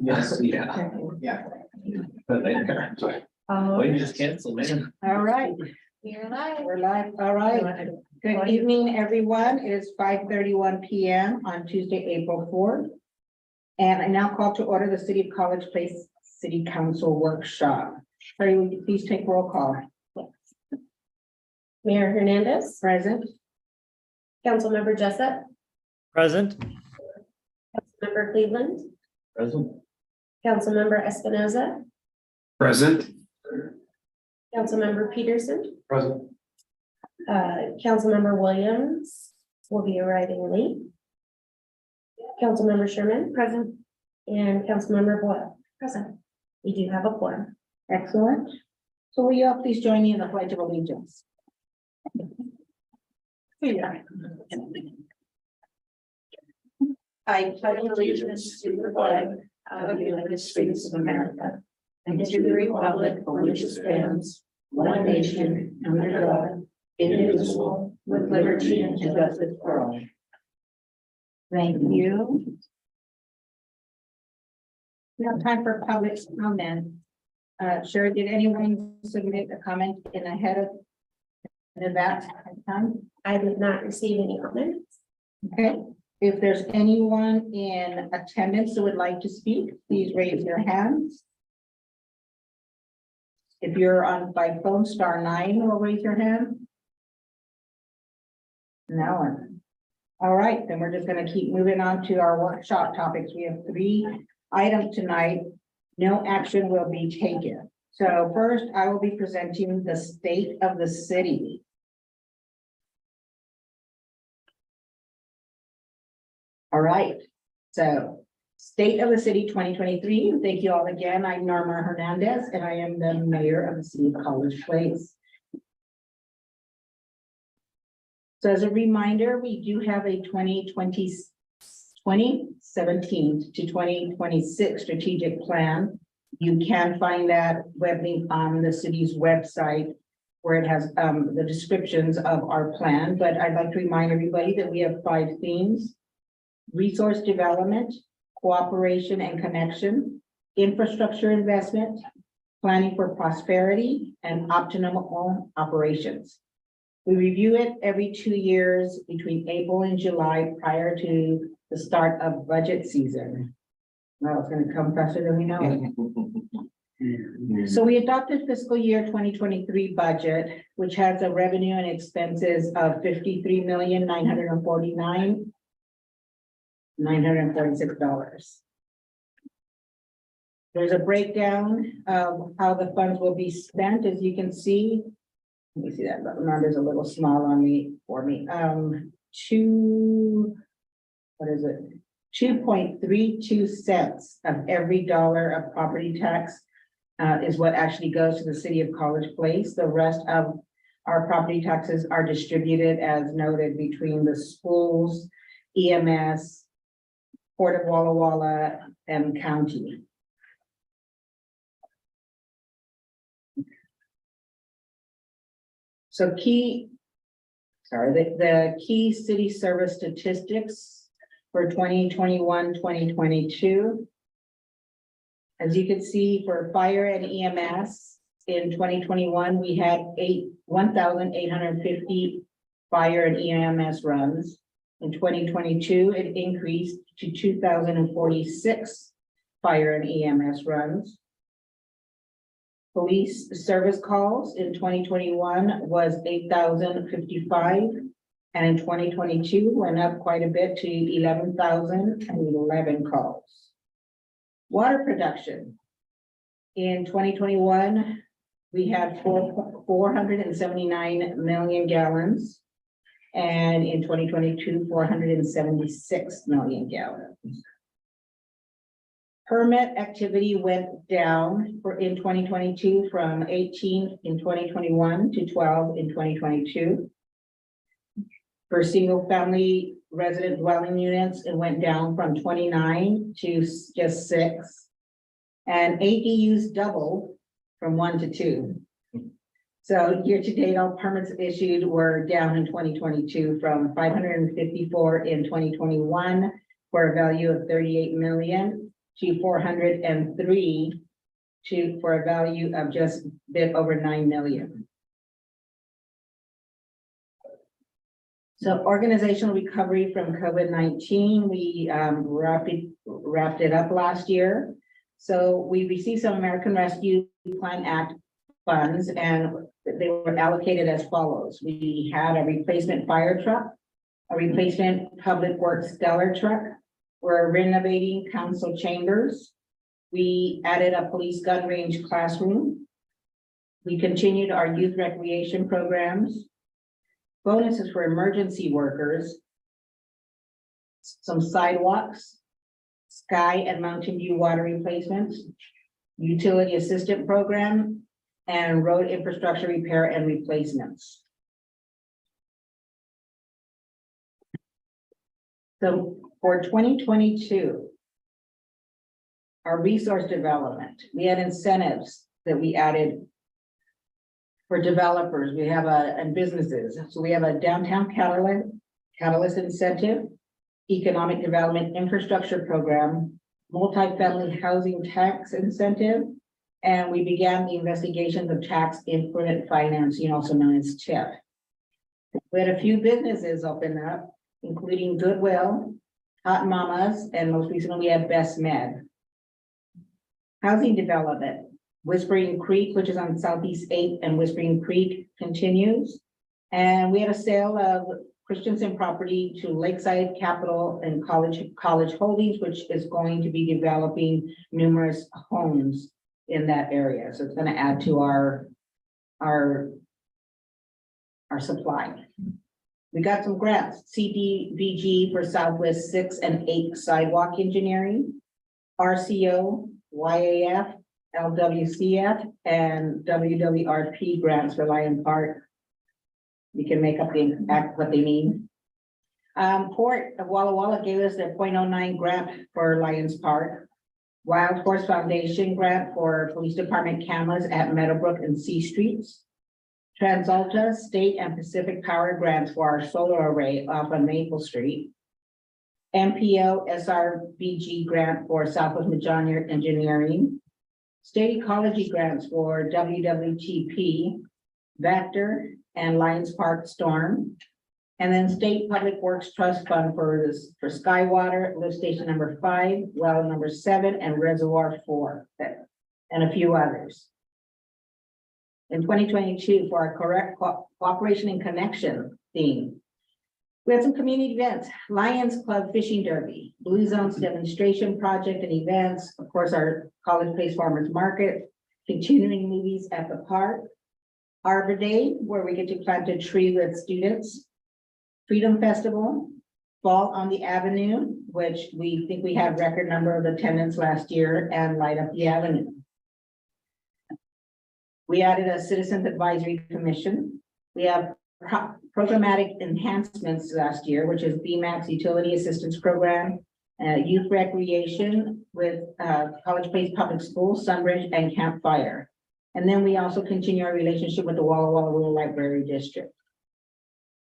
Yes, yeah. Sorry. Well, you just canceled it. All right, You're live. we're live. All right. Good evening, everyone. It is 5:31 PM on Tuesday, April 4th. And I now call to order the City of College Place City Council Workshop. Harry, would you please take roll call? Mayor Hernandez, Present. Councilmember Jessup, Present. Councilmember Cleveland, Present. Councilmember Espinoza, Present. Councilmember Peterson, Present. Councilmember Williams will be arriving late. Councilmember Sherman, present, and Councilmember Boyle, present. We do have a quorum. Excellent. So will you all please join me in the Pledge of Allegiance? I pledge allegiance to the flag of the United States of America and to the republic for which it stands, one nation, under God, indivisible, with liberty and justice for all. Thank you. We have time for public comment. Sherry, did anyone submit a comment in advance time? I did not receive any comments. Okay, if there's anyone in attendance who would like to speak, please raise your hands. If you're on by phone, *9 or raise your hand. No one. All right, then we're just gonna keep moving on to our workshop topics. We have 3 items tonight. No action will be taken. So first, I will be presenting the state of the city. All right, so State of the City 2023. Thank you all again. I'm Norma Hernandez and I am the mayor of the City of College Place. So as a reminder, we do have a 2017 to 2026 strategic plan. You can find that web link on the city's website where it has the descriptions of our plan. But I'd like to remind everybody that we have 5 themes: resource development, cooperation and connection, infrastructure investment, planning for prosperity, and optimal operations. We review it every 2 years between April and July prior to the start of budget season. Well, it's gonna come faster than we know. So we adopted fiscal year 2023 budget, which has a revenue and expenses of $53,949,946. There's a breakdown of how the funds will be spent, as you can see. Let me see that, but the number's a little small on me, for me. 2.32 cents of every dollar of property tax is what actually goes to the City of College Place. The rest of our property taxes are distributed as noted between the schools, EMS, Port of Walla Walla, and county. So the key city service statistics for 2021-2022. As you can see, for fire and EMS in 2021, we had 1,850 fire and EMS runs. In 2022, it increased to 2,046 fire and EMS runs. Police service calls in 2021 was 8,055, and in 2022 went up quite a bit to 11,011 calls. Water production. In 2021, we had 479 million gallons. And in 2022, 476 million gallons. Permit activity went down in 2022 from 18 in 2021 to 12 in 2022. For single family resident dwelling units, it went down from 29 to just 6. And ADUs doubled from 1 to 2. So year to date, all permits issued were down in 2022 from 554 in 2021 for a value of 38 million to 403 for a value of just a bit over 9 million. So organizational recovery from COVID-19, we wrapped it up last year. So we received some American Rescue Plan Act funds, and they were allocated as follows. We had a replacement fire truck, a replacement public works stellar truck. We're renovating council chambers. We added a police gun range classroom. We continued our youth recreation programs. Bonuses for emergency workers. Some sidewalks. Sky and Mountain View water replacements. Utility assistant program. And road infrastructure repair and replacements. So for 2022, our resource development, we had incentives that we added for developers. We have and businesses. So we have a downtown catalyst incentive, economic development infrastructure program, multifamily housing tax incentive, and we began the investigations of tax increment financing, also known as TIF. We had a few businesses open up, including Goodwill, Hot Mamas, and most recently we had Best Med. Housing development, Whispering Creek, which is on Southeast 8th and Whispering Creek continues. And we had a sale of Christensen property to Lakeside Capital and College Holdings, which is going to be developing numerous homes in that area. So it's going to add to our supply. We got some grants, CDBG for Southwest 6 and 8 sidewalk engineering, RCO, YAF, LWCF, and WWRP grants for Lion Park. You can make up what they mean. Port of Walla Walla gave us their 0.09 grant for Lions Park. Wild Horse Foundation grant for police department cameras at Meadowbrook and C Streets. TransAlta State and Pacific Power grants for our solar array off on Maple Street. MPO SRBG grant for Southwest Majornier Engineering. State ecology grants for WWTP, Vector, and Lions Park Storm. And then State Public Works Trust Fund for Skywater, lift station number 5, well number 7, and reservoir 4, and a few others. In 2022, for our correct cooperation and connection theme, we had some community events, Lions Club Fishing Derby, Blue Zones demonstration project and events, of course, our College Place Farmers Market, continuing movies at the park, Arbor Day, where we get to plant a tree with students, Freedom Festival, Fall on the Avenue, which we think we had record number of attendance last year, and Light Up the Avenue. We added a Citizens Advisory Commission. We have programmatic enhancements last year, which is BMAX Utility Assistance Program, Youth Recreation with College Place Public Schools, Sunbridge, and Campfire. And then we also continue our relationship with the Walla Walla Rural Library District.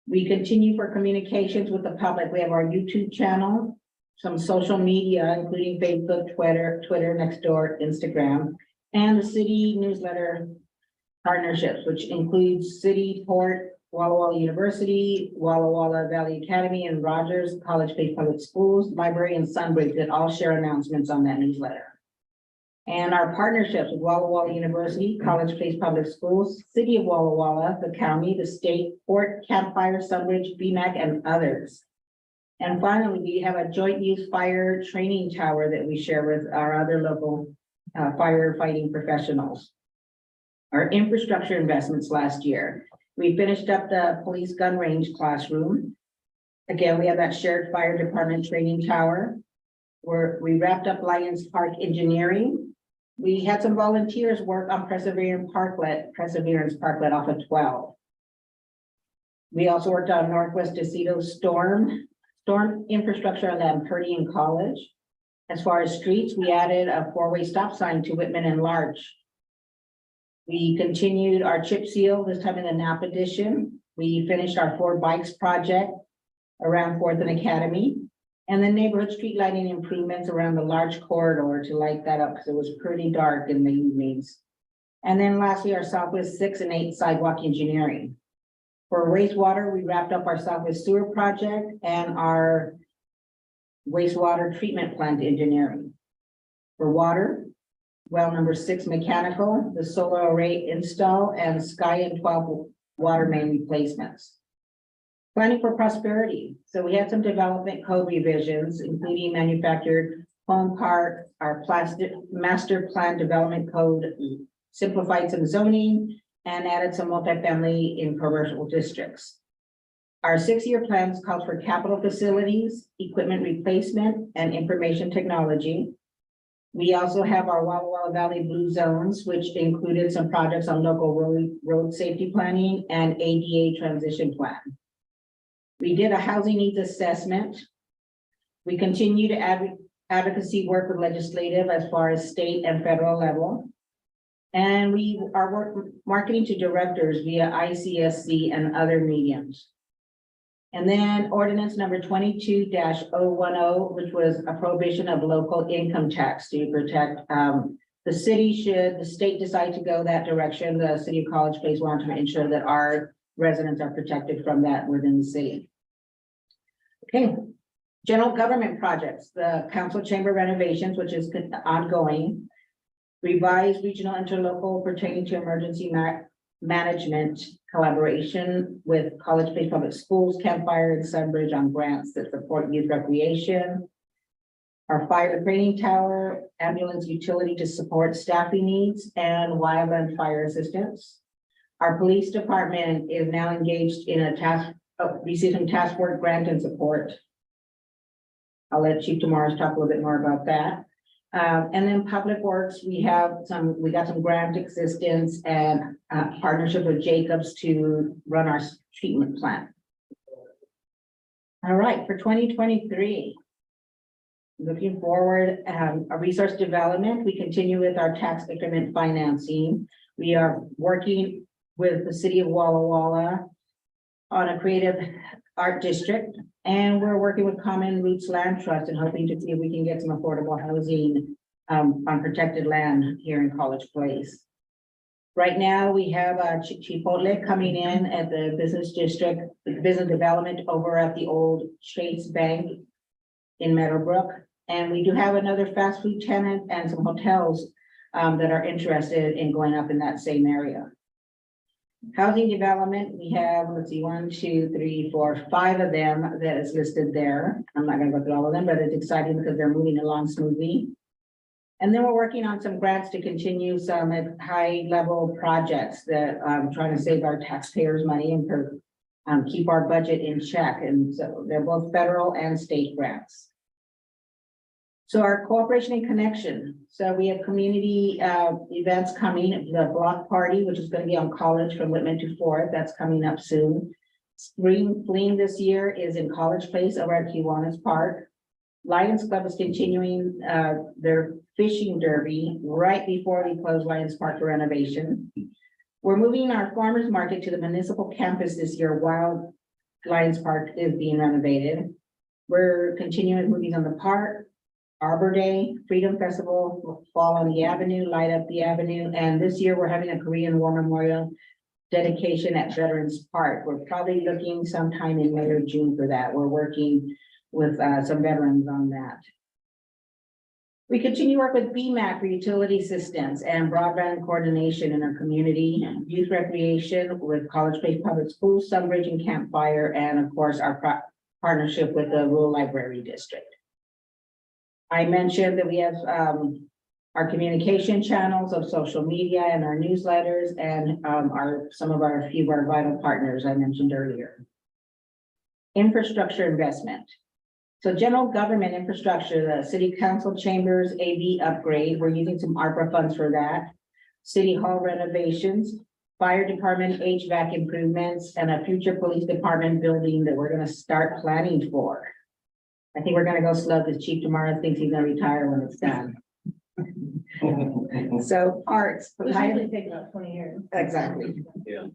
We continue for communications with the public. We have our YouTube channel, some social media, including Facebook, Twitter, Nextdoor, Instagram, and the city newsletter partnerships, which includes City, Port, Walla Walla University, Walla Walla Valley Academy, and Rogers College Place Public Schools, Library, and Sunbridge that all share announcements on that newsletter. And our partnerships with Walla Walla University, College Place Public Schools, City of Walla Walla, the county, the state, Port, Campfire, Sunbridge, BMAC, and others. And finally, we have a joint use fire training tower that we share with our other local firefighting professionals. Our infrastructure investments last year, we finished up the police gun range classroom. Again, we have that shared fire department training tower. We wrapped up Lions Park engineering. We had some volunteers work on Perseverance Parklet off of 12. We also worked on Northwest Decido storm infrastructure on Lampertian College. As far as streets, we added a 4-way stop sign to Whitman and Larch. We continued our chip seal, this time in the Napa edition. We finished our 4 bikes project around Fourth and Academy. And then neighborhood street lighting improvements around the large corridor to light that up because it was pretty dark in the evenings. And then lastly, our Southwest 6 and 8 sidewalk engineering. For wastewater, we wrapped up our Southwest sewer project and our wastewater treatment plant engineering. For water, well number 6 mechanical, the solar array install, and Sky and 12 water main replacements. Planning for prosperity. So we had some development code revisions, including manufactured home park, our plastic master plan development code, simplified some zoning, and added some multifamily in commercial districts. Our 6-year plans called for capital facilities, equipment replacement, and information technology. We also have our Walla Walla Valley Blue Zones, which included some projects on local road safety planning and ADA transition plan. We did a housing needs assessment. We continue to advocacy work with legislative as far as state and federal level. And we are marketing to directors via ICSC and other mediums. And then ordinance number 22-010, which was a prohibition of local income tax to protect the city. Should the state decide to go that direction, the city of College Place wants to ensure that our residents are protected from that within the city. Okay, general government projects, the council chamber renovations, which is ongoing. Revised regional interlocal pertaining to emergency management collaboration with College Place Public Schools, Campfire, and Sunbridge on grants that support youth recreation. Our fire training tower, ambulance utility to support staffing needs, and wildland fire assistance. Our police department is now engaged in a receiving task force grant and support. I'll let Chief Tomorrow talk a little bit more about that. And then public works, we got some grant existence and partnership with Jacobs to run our treatment plant. All right, for 2023, looking forward, a resource development, we continue with our tax increment financing. We are working with the city of Walla Walla on a creative art district, and we're working with Common Roots Land Trust and hoping to see if we can get some affordable housing on protected land here in College Place. Right now, we have Chipotle coming in at the business district, business development over at the old Chase Bank in Meadowbrook. And we do have another fast food tenant and some hotels that are interested in going up in that same area. Housing development, we have, let's see, 1, 2, 3, 4, 5 of them that is listed there. I'm not gonna go through all of them, but it's exciting because they're moving along smoothly. And then we're working on some grants to continue some high-level projects that trying to save our taxpayers money and keep our budget in check. And so they're both federal and state grants. So our cooperation and connection. So we have community events coming, the block party, which is going to be on College from Whitman to 4th. That's coming up soon. Spring fling this year is in College Place over at Kiwanis Park. Lions Club is continuing their fishing derby right before we close Lions Park for renovation. We're moving our farmers market to the municipal campus this year while Lions Park is being renovated. We're continuing movies on the park. Arbor Day, Freedom Festival, fall on the avenue, light up the avenue. And this year we're having a Korean War Memorial dedication at Veterans Park. We're probably looking sometime in May or June for that. We're working with some veterans on that. We continue to work with BMAC for utility assistance and broadband coordination in our community, youth recreation with College Place Public Schools, Sunbridge and Campfire, and of course our partnership with the Rural Library District. I mentioned that we have our communication channels of social media and our newsletters and some of our few of our vital partners I mentioned earlier. Infrastructure investment. So general government infrastructure, the city council chambers, AV upgrade, we're using some ARPA funds for that. City hall renovations, fire department HVAC improvements, and a future police department building that we're gonna start planning for. I think we're gonna go slow because Chief tomorrow thinks he's gonna retire when it's done. So parks. Which usually take about 20 years. Exactly. Yeah.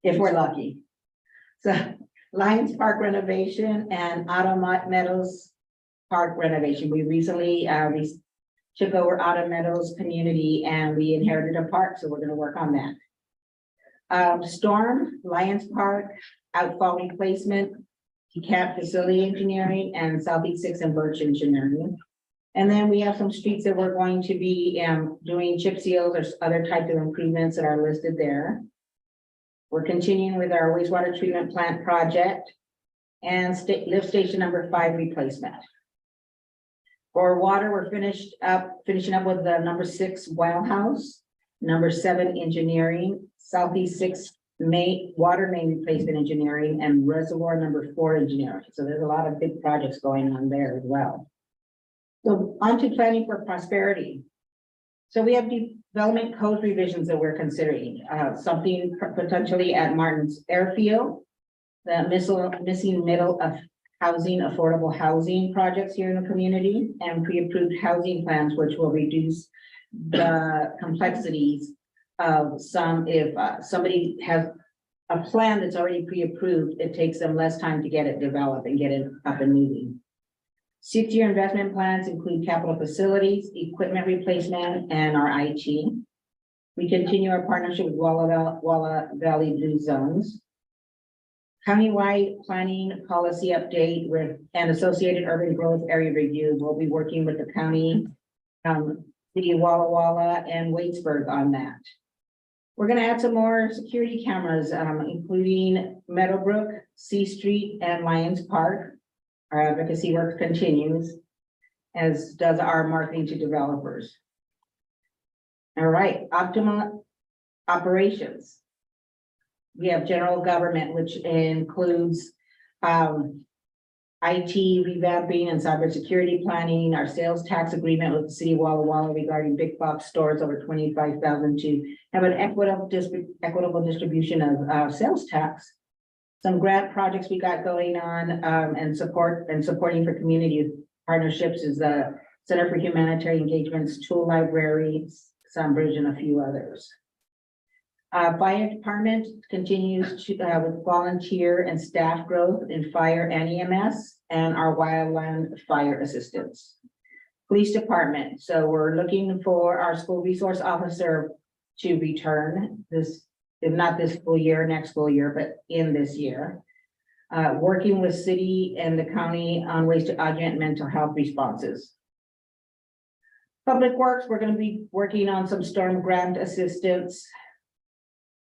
If we're lucky. So Lions Park renovation and Autumn Meadows Park renovation. We recently, we took over Autumn Meadows community and we inherited a park, so we're gonna work on that. Storm, Lions Park, outfall replacement, camp facility engineering, and Southeast Six and Birch engineering. And then we have some streets that we're going to be doing chip seals or other types of improvements that are listed there. We're continuing with our wastewater treatment plant project and lift station number 5 replacement. For water, we're finishing up with the number 6 well house, number 7 engineering, Southeast 6 water main replacement engineering, and reservoir number 4 engineering. So there's a lot of big projects going on there as well. So on to planning for prosperity. So we have development code revisions that we're considering, something potentially at Martin's Airfield, the missing middle of housing, affordable housing projects here in the community, and pre-approved housing plans, which will reduce the complexities of some, if somebody has a plan that's already pre-approved, it takes them less time to get it developed and get it up and moving. 6-year investment plans include capital facilities, equipment replacement, and our IT. We continue our partnership with Walla Valley Blue Zones. Countywide planning policy update with and associated urban growth area review. We'll be working with the county, city of Walla Walla and Waitsburg on that. We're gonna add some more security cameras, including Meadowbrook, C Street, and Lions Park. Our advocacy work continues, as does our marketing to developers. All right, optimal operations. We have general government, which includes IT revamping and cybersecurity planning, our sales tax agreement with the city of Walla Walla regarding big box stores over 25,000 to have an equitable distribution of sales tax. Some grant projects we got going on and supporting for community partnerships is the Center for Humanitarian Engagements, Tool Library, Sunbridge, and a few others. Fire department continues to with volunteer and staff growth in fire and EMS and our wildland fire assistance. Police department, so we're looking for our school resource officer to return this, if not this school year, next school year, but in this year. Working with city and the county on ways to augment mental health responses. Public Works, we're going to be working on some storm grant assistance.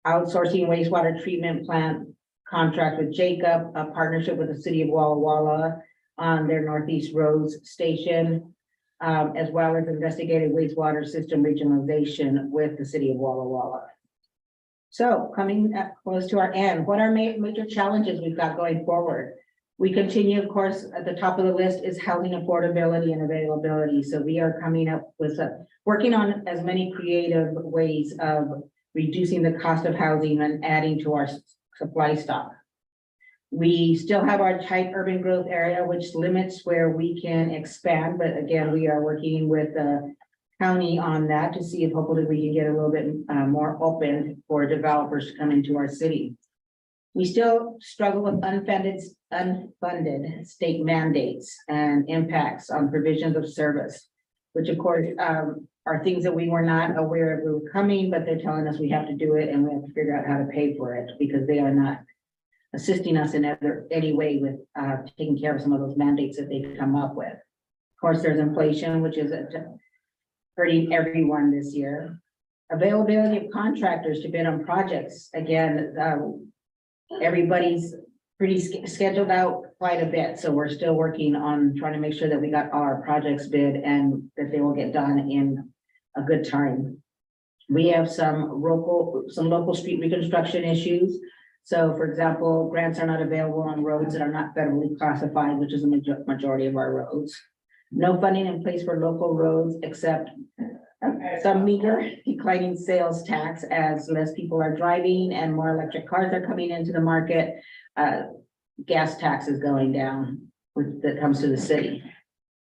Outsourcing wastewater treatment plant contract with Jacob, a partnership with the city of Walla Walla on their Northeast Roads station, as well as investigated wastewater system regionalization with the city of Walla Walla. So coming close to our end, what are major challenges we've got going forward? We continue, of course, at the top of the list is housing affordability and availability. So we are coming up with working on as many creative ways of reducing the cost of housing and adding to our supply stock. We still have our tight urban growth area, which limits where we can expand. But again, we are working with the county on that to see if hopefully we can get a little bit more open for developers to come into our city. We still struggle with unfunded state mandates and impacts on provisions of service, which of course are things that we were not aware of were coming, but they're telling us we have to do it and we have to figure out how to pay for it because they are not assisting us in any way with taking care of some of those mandates that they've come up with. Of course, there's inflation, which is hurting everyone this year. Availability of contractors to bid on projects. Again, everybody's pretty scheduled out quite a bit. So we're still working on trying to make sure that we got all our projects bid and that they will get done in a good time. We have some local street reconstruction issues. So for example, grants are not available on roads that are not federally classified, which is the majority of our roads. No funding in place for local roads except some meager declining sales tax as less people are driving and more electric cars are coming into the market. Gas tax is going down, that comes to the city.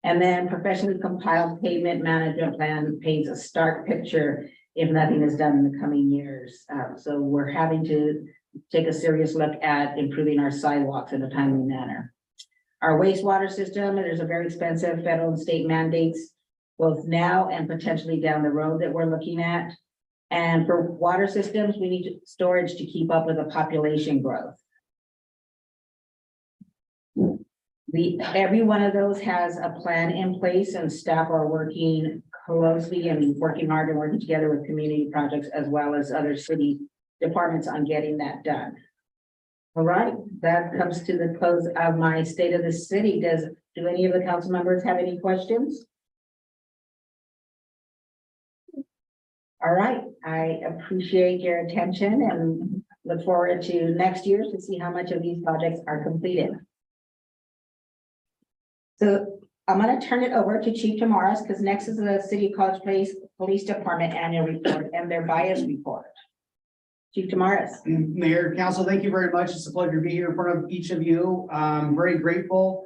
And then professionally compiled pavement management plan paints a stark picture if nothing is done in the coming years. So we're having to take a serious look at improving our sidewalks in a timely manner. Our wastewater system, there's a very expensive federal and state mandates, both now and potentially down the road that we're looking at. And for water systems, we need storage to keep up with the population growth. Every one of those has a plan in place, and staff are working closely and working hard and working together with community projects as well as other city departments on getting that done. All right, that comes to the close of my state of the city. Do any of the council members have any questions? All right, I appreciate your attention and look forward to next year to see how much of these projects are completed. So I'm going to turn it over to Chief Tamaris because next is the City of College Place Police Department annual report and their bias report. Chief Tamaris. Mayor, council, thank you very much. It's a pleasure to be here in front of each of you. I'm very grateful.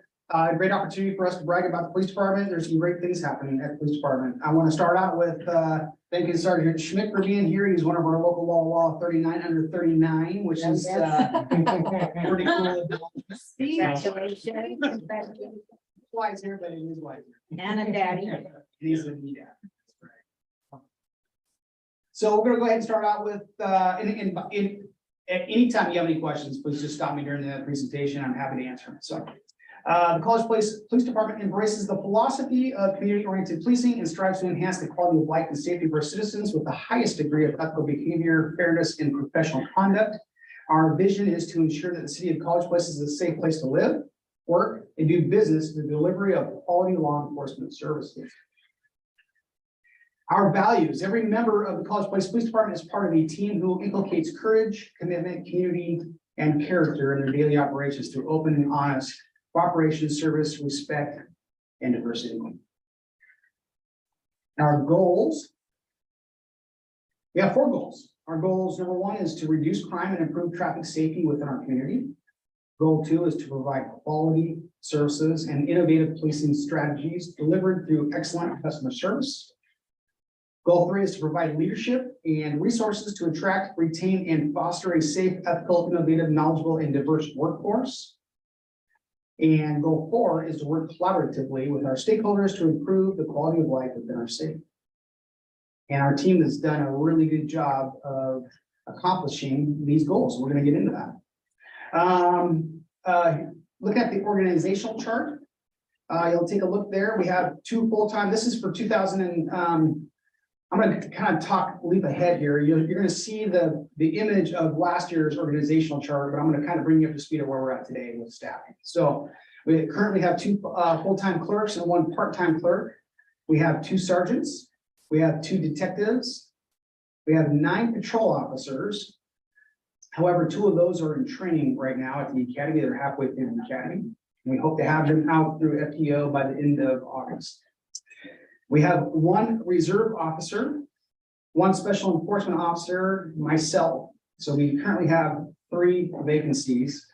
Great opportunity for us to brag about the police department. There's some great things happening at the police department. I want to start out with thanking Sergeant Schmidt for being here. He's one of our local law 39 under 39, which is pretty cool. Congratulations. Wise here, but it is wise. And a daddy. He's a neat dad. So we're gonna go ahead and start out with, anytime you have any questions, please just stop me during the presentation. I'm happy to answer them. So, the College Place Police Department embraces the philosophy of community-oriented policing and strives to enhance the quality of life and safety of our citizens with the highest degree of ethical behavior, fairness, and professional conduct. Our vision is to ensure that the city of College Place is a safe place to live, work, and do business through the delivery of quality law enforcement services. Our values: every member of the College Place Police Department is part of a team who inculcates courage, commitment, community, and character in their daily operations through open and honest cooperation, service, respect, and diversity. Our goals: we have 4 goals. Our goals: number 1 is to reduce crime and improve traffic safety within our community. Goal 2 is to provide quality services and innovative policing strategies delivered through excellent customer service. Goal 3 is to provide leadership and resources to attract, retain, and foster a safe, ethical, innovative, knowledgeable, and diverse workforce. And goal 4 is to work collaboratively with our stakeholders to improve the quality of life within our city. And our team has done a really good job of accomplishing these goals. We're going to get into that. Look at the organizational chart. You'll take a look there. We have 2 full-time. This is for 2000 and I'm going to kind of leap ahead here. You're going to see the image of last year's organizational chart, but I'm going to kind of bring you up to speed of where we're at today with staffing. So we currently have 2 full-time clerks and 1 part-time clerk. We have 2 sergeants. We have 2 detectives. We have 9 patrol officers. However, 2 of those are in training right now at the academy. They're halfway through the academy. And we hope to have them out through FTO by the end of August. We have 1 reserve officer, 1 special enforcement officer, myself. So we currently have 3 vacancies,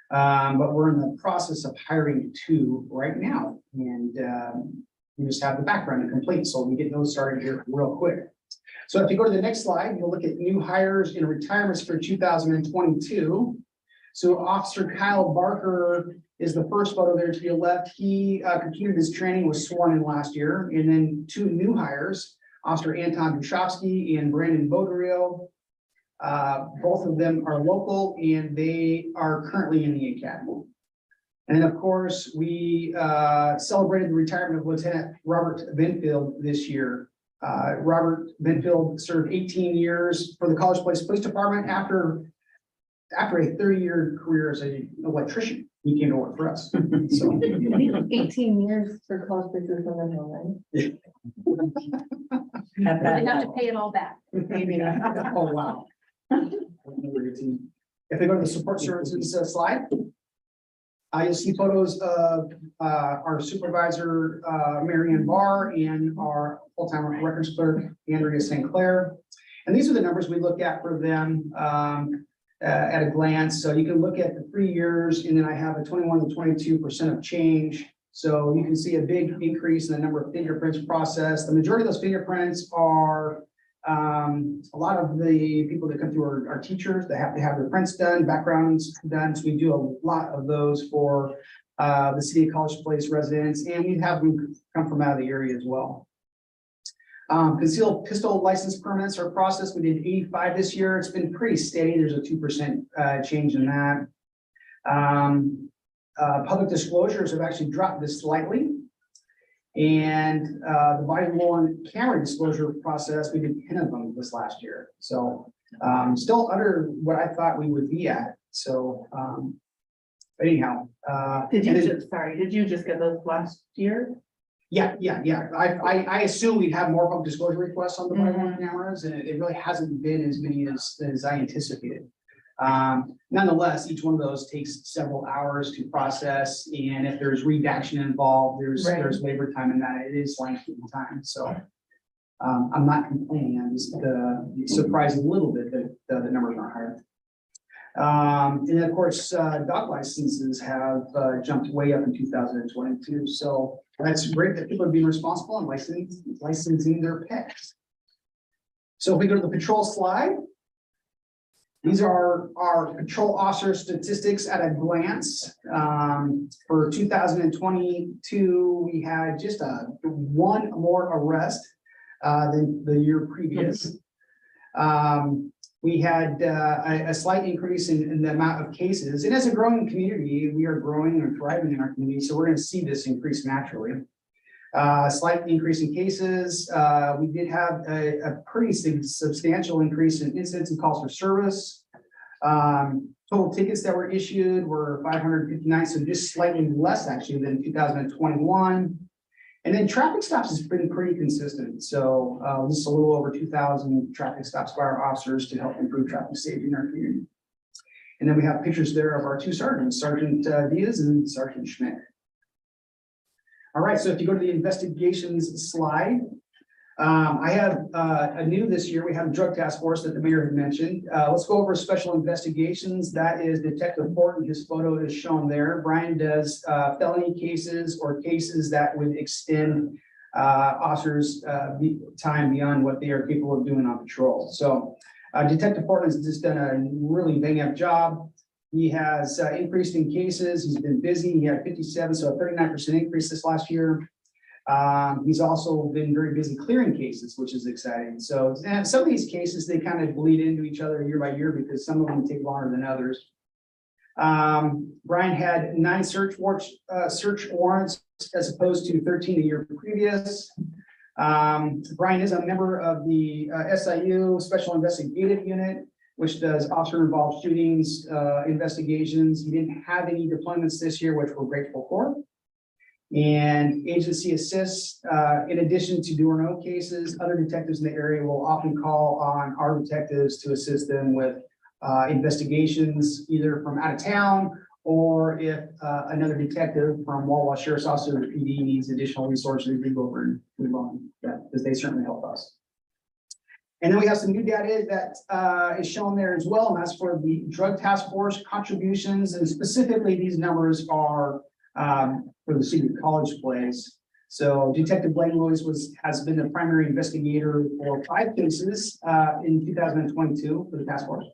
but we're in the process of hiring 2 right now. And we just have the background to complete. So we get those started here real quick. So if you go to the next slide, you'll look at new hires and retirements for 2022. So Officer Kyle Barker is the first photo there to your left. He completed his training, was sworn in last year. And then 2 new hires, Officer Anton Duchovsky and Brandon Bodario. Both of them are local and they are currently in the academy. And of course, we celebrated the retirement of Lieutenant Robert Benfield this year. Robert Benfield served 18 years for the College Place Police Department after a 30-year career as an electrician. He came to work for us. So 18 years for College Place is right? They They have to pay it all back. Maybe not. oh, wow. If they go to the support services slide, you'll see photos of our supervisor, Marianne Barr, and our full-time records clerk, Andrea St. Clair. And these are the numbers we look at for them at a glance. So you can look at the 3 years, and then I have a 21 to 22% of change So you can see a big increase in the number of fingerprints processed. The majority of those fingerprints are a lot of the people that come through are teachers that have to have their prints done, backgrounds done. So we do a lot of those for the city of College Place residents, and we have them come from out of the area as well. Concealed pistol license permits are processed. We did 85 this year. It's been pretty steady. There's a 2% change in that. Public disclosures have actually dropped this slightly. And the body worn camera disclosure process, we did 10 of them this last year. So still under what I thought we would be at. So but anyhow. Did and you then- just, sorry, did you just get those last year? Yeah. I assume we'd have more public disclosure requests on the body worn cameras, and it really hasn't been as many as I anticipated. Nonetheless, each one of those takes several hours to process, and if there's redaction involved, Right. there's labor time in that. It is lengthy time, so. I'm not complaining. I'm just surprised a little bit that the numbers aren't higher. And then, of course, dog licenses have jumped way up in 2022. So that's great that people are being responsible and licensing their pets. So if we go to the patrol slide, these are our patrol officer statistics at a glance. For 2022, we had just one more arrest than the year previous. We had a slight increase in the amount of cases. And as a growing community, we are growing and thriving in our community. So we're going to see this increase naturally. Slight increase in cases. We did have a pretty substantial increase in incidents and calls for service. Total tickets that were issued were 559, so just slightly less actually than 2021. And then traffic stops has been pretty consistent. So just a little over 2,000 traffic stops by our officers to help improve traffic safety in our community. And then we have pictures there of our two sergeants, Sergeant Diaz and Sergeant Schmidt. All right, so if you go to the investigations slide, I have a new this year. We have a drug task force that the mayor had mentioned. Let's go over special investigations. That is Detective Horton. His photo is shown there. Brian does felony cases or cases that would extend officers' time beyond what they are capable of doing on patrol. So Detective Horton has just done a really bang up job. He has increased in cases. He's been busy. He had 57, so a 39% increase this last year. He's also been very busy clearing cases, which is exciting. So and some of these cases, they kind of bleed into each other year by year because some of them take longer than others. Brian had 9 search warrants as opposed to 13 a year previous. Brian is a member of the SIU Special Investigative Unit, which does officer-involved shootings, investigations. He didn't have any deployments this year, which we're grateful for. And agency assists, in addition to doing our own cases, other detectives in the area will often call on our detectives to assist them with investigations, either from out of town, or if another detective from Wawa Sheriff's Office or the PD needs additional resources, we go over and move on, because they certainly help us. And then we have some new data that is shown there as well, and that's for the drug task force contributions, and specifically these numbers are for the city of College Place. So Detective Blaine Lewis has been the primary investigator for 5 cases in 2022 for the task force.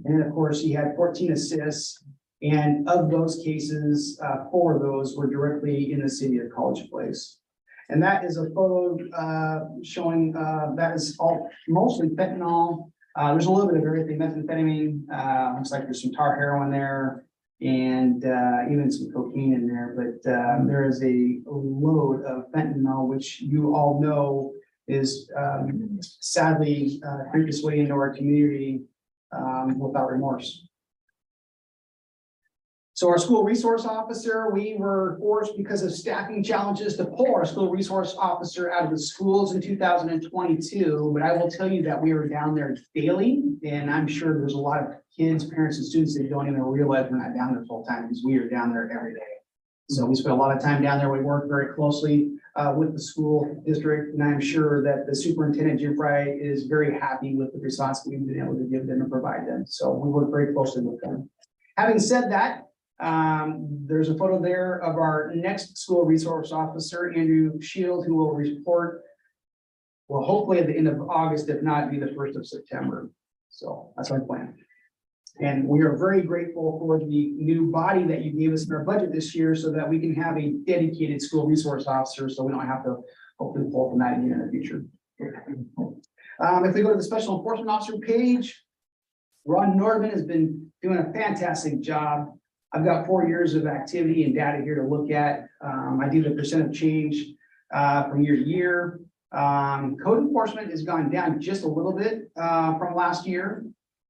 And then of course he had 14 assists, and of those cases, 4 of those were directly in the city of College Place. And that is a photo showing that is all mostly fentanyl. There's a little bit of everything, methamphetamine, looks like there's some tar heroin there, and even some cocaine in there, but there is a load of fentanyl, which you all know is sadly creeping its way into our community without remorse. So our school resource officer, we were forced because of staffing challenges to pull our school resource officer out of the schools in 2022. But I will tell you that we were down there daily, and I'm sure there's a lot of kids, parents, and students that don't even realize we're not down there full time because we are down there every day. So we spent a lot of time down there. We work very closely with the school district, and I'm sure that the superintendent, Jim Fry, is very happy with the response we've been able to give them and provide them. So we work very closely with them. Having said that, There's a photo there of our next school resource officer, Andrew Shield, who will report, well, hopefully at the end of August, if not, be the 1st of September. So that's my plan. And we are very grateful for the new body that you gave us in our budget this year so that we can have a dedicated school resource officer, so we don't have to hopefully pull from that again in the future. If we go to the special enforcement officer page, Ron Norman has been doing a fantastic job. I've got 4 years of activity and data here to look at. I do the percent of change from year to year. Code enforcement has gone down just a little bit from last year.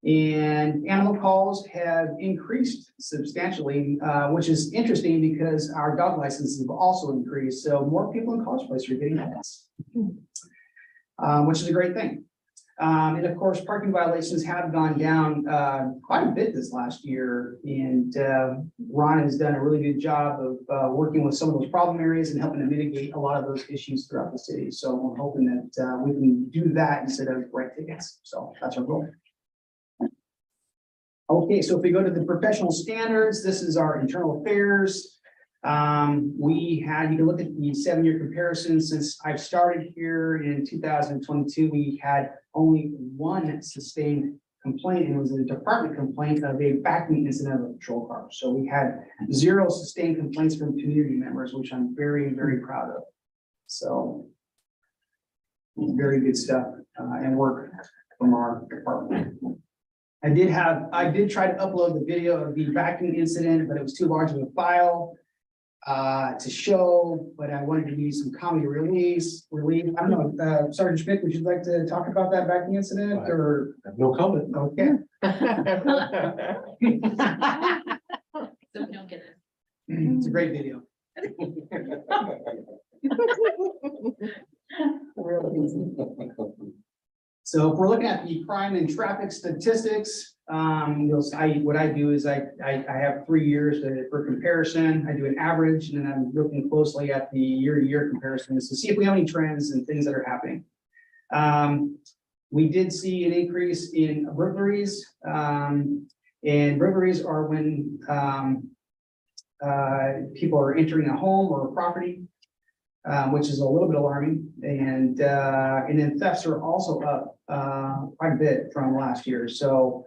And animal calls have increased substantially, which is interesting because our dog licenses have also increased. So more people in College Place are getting pets, which is a great thing. And of course, parking violations have gone down quite a bit this last year. And Ron has done a really good job of working with some of those problem areas and helping to mitigate a lot of those issues throughout the city. So I'm hoping that we can do that instead of write tickets. So that's our goal. Okay, so if we go to the professional standards, this is our internal affairs. You can look at the 7-year comparison. Since I've started here in 2022, we had only one sustained complaint, and it was a department complaint of a vacuum incident of a patrol car. So we had 0 sustained complaints from community members, which I'm very, very proud of. So very good stuff and work from our department. I did try to upload the video of the vacuum incident, but it was too large of a file to show, but I wanted to give you some comedy relief. I don't know, Sergeant Schmidt, would you like to talk about that vacuum incident or? No comment. Okay. So we don't get it. It's a great video. So if we're looking at the crime and traffic statistics, what I do is I have 3 years for comparison. I do an average, and then I'm looking closely at the year-to-year comparisons to see if we have any trends and things that are happening. We did see an increase in burglaries, and burglaries are when people are entering a home or a property, which is a little bit alarming, and then thefts are also up quite a bit from last year. So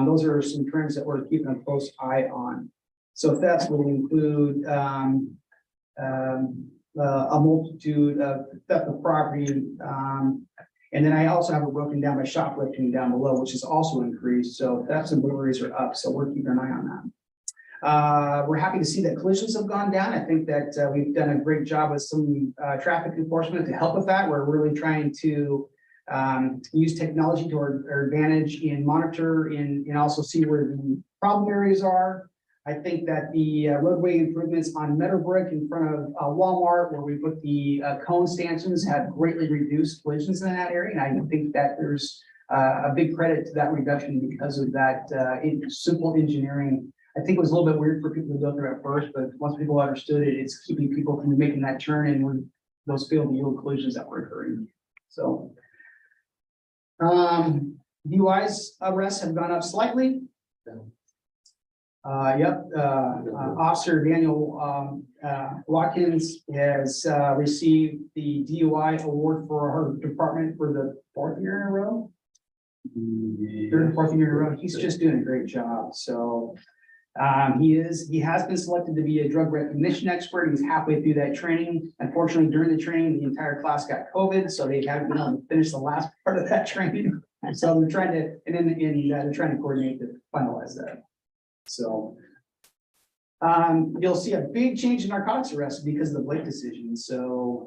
those are some trends that we're keeping a close eye on. So thefts will include a multitude of theft of property, and then I also have it broken down by shoplifting down below, which has also increased. So thefts and burglaries are up, so we're keeping an eye on that. We're happy to see that collisions have gone down. I think that we've done a great job with some traffic enforcement to help with that. We're really trying to use technology to our advantage and monitor and also see where the problem areas are. I think that the roadway improvements on Meadowbrook in front of Walmart, where we put the cone stanchions, have greatly reduced collisions in that area. And I think that there's a big credit to that reduction because of that simple engineering. I think it was a little bit weird for people to go through at first, but once people understood it, it's keeping people from making that turn and when those fatal collisions that were occurring. So DUIs arrests have gone up slightly. Officer Daniel Watkins has received the DUI award for our department for the 4th year in a row. 3rd or 4th year in a row. He's just doing a great job. So he has been selected to be a drug recognition expert. He's halfway through that training. Unfortunately, during the training, the entire class got COVID, so they haven't been able to finish the last part of that training. So they're trying to, they're trying to coordinate to finalize that. So you'll see a big change in narcotics arrests because of the Blake decision. So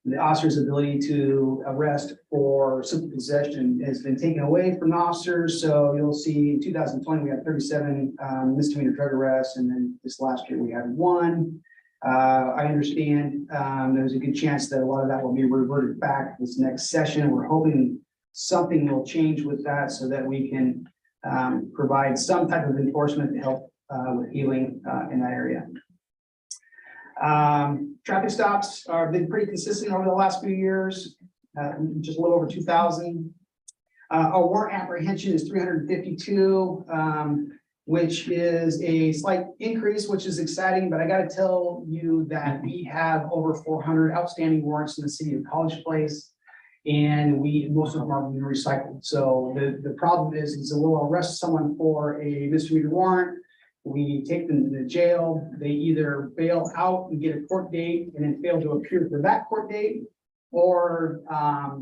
the officer's ability to arrest for simple possession has been taken away from the officers. So you'll see in 2020, we had 37 misdemeanor drug arrests. And then this last year we had 1. I understand there's a good chance that a lot of that will be reverted back this next session. We're hoping something will change with that so that we can provide some type of enforcement to help with healing in that area. Traffic stops are been pretty consistent over the last few years, just a little over 2,000. Our warrant apprehension is 352. which is a slight increase, which is exciting, but I gotta tell you that we have over 400 outstanding warrants in the city of College Place. And most of them are being recycled. So the problem is we'll arrest someone for a misdemeanor warrant. We take them to jail. They either bail out and get a court date and then fail to appear for that court date. Or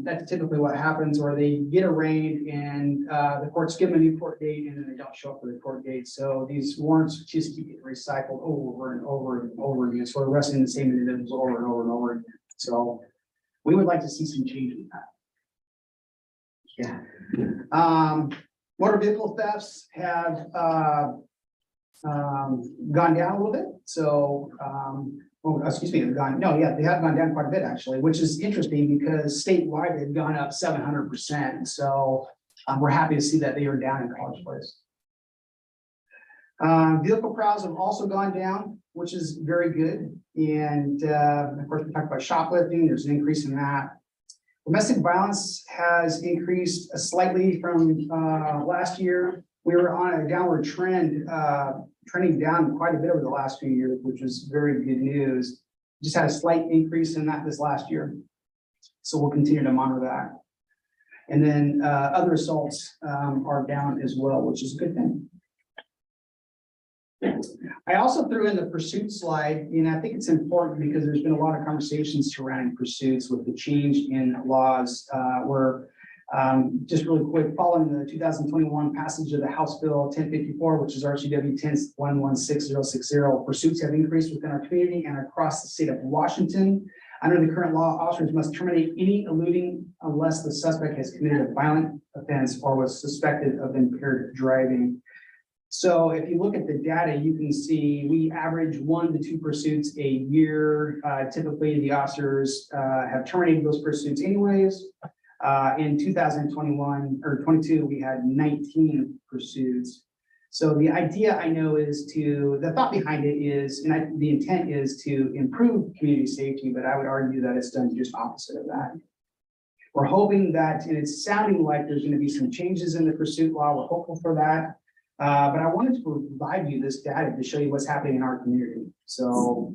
that's typically what happens, or they get arraigned and the courts give them a new court date and then they don't show up for the court date. So these warrants just keep getting recycled over and over and over again. So we're arresting the same individuals over and over and over again. So we would like to see some change in that. Yeah. Motor vehicle thefts have gone down a little bit. So, excuse me, they have gone down quite a bit actually, which is interesting because statewide they've gone up 700%. So we're happy to see that they are down in College Place. Vehicle crowds have also gone down, which is very good. And of course, we talked about shoplifting. There's an increase in that. Domestic violence has increased slightly from last year. We were on a downward trend, trending down quite a bit over the last few years, which is very good news. Just had a slight increase in that this last year. So we'll continue to monitor that. And then other assaults are down as well, which is a good thing. I also threw in the pursuit slide, and I think it's important because there's been a lot of conversations surrounding pursuits with the change in laws just really quick, following the 2021 passage of the House Bill 1054, which is RCW 10-116060, pursuits have increased within our community and across the state of Washington. Under the current law, officers must terminate any eluding unless the suspect has committed a violent offense or was suspected of impaired driving. So if you look at the data, you can see we average 1 to 2 pursuits a year. Typically, the officers have terminated those pursuits anyways. In 2021 or 22, we had 19 pursuits. So the idea I know is the thought behind it is, and the intent is to improve community safety, but I would argue that it's done just opposite of that. We're hoping that, and it's sounding like there's going to be some changes in the pursuit law. We're hopeful for that. But I wanted to provide you this data to show you what's happening in our community. So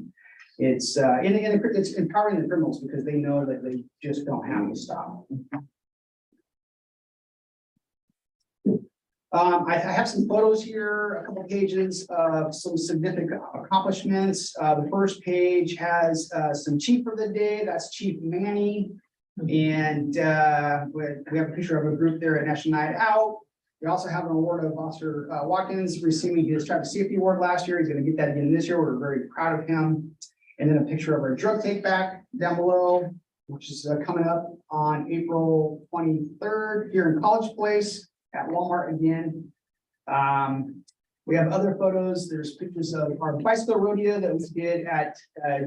it's it's empowering the criminals because they know that they just don't have to stop. I have some photos here, a couple of pages of some significant accomplishments. The first page has some chief for the day. That's Chief Manny. And we have a picture of a group there at National Night Out. We also have an award of Officer Watkins receiving his traffic safety award last year. He's going to get that again this year. We're very proud of him. And then a picture of our drug take back down below, which is coming up on April 23rd here in College Place at Walmart again. We have other photos. There's pictures of our bicycle rodeo that we did at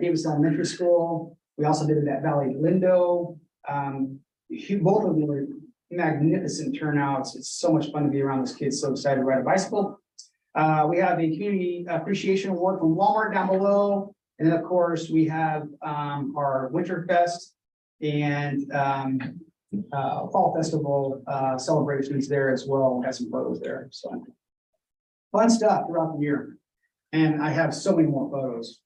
Davis Elementary School. We also did it at Valley Lindo. Both of them were magnificent turnouts. It's so much fun to be around those kids, so excited to ride a bicycle. We have a community appreciation award from Walmart down below. And then of course we have our Winter Fest and Fall Festival celebrations there as well. We have some photos there. So fun stuff throughout the year. And I have so many more photos.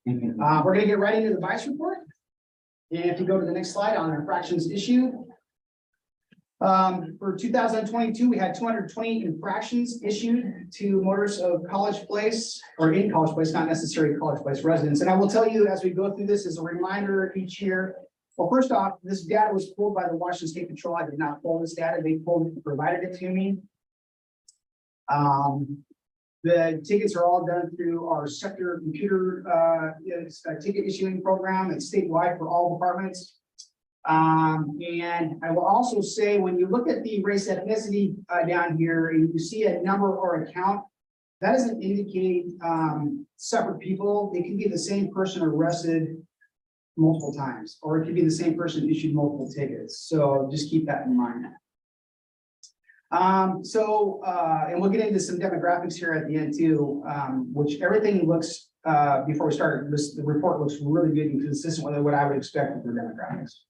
We're gonna get right into the vice report. And if you go to the next slide on infractions issued. For 2022, we had 220 infractions issued to motorists of College Place or in College Place, not necessarily College Place residents. And I will tell you as we go through this as a reminder each year. Well, first off, this data was pulled by the Washington State Patrol. I did not pull this data. They pulled it and provided it to me. The tickets are all done through our sector computer ticket issuing program. It's statewide for all departments. And I will also say, when you look at the race ethnicity down here and you see a number or a count, that doesn't indicate separate people. It can be the same person arrested multiple times, or it could be the same person issued multiple tickets. So just keep that in mind. And we'll get into some demographics here at the end too, which everything looks, before we start, the report looks really good and consistent with what I would expect with the demographics.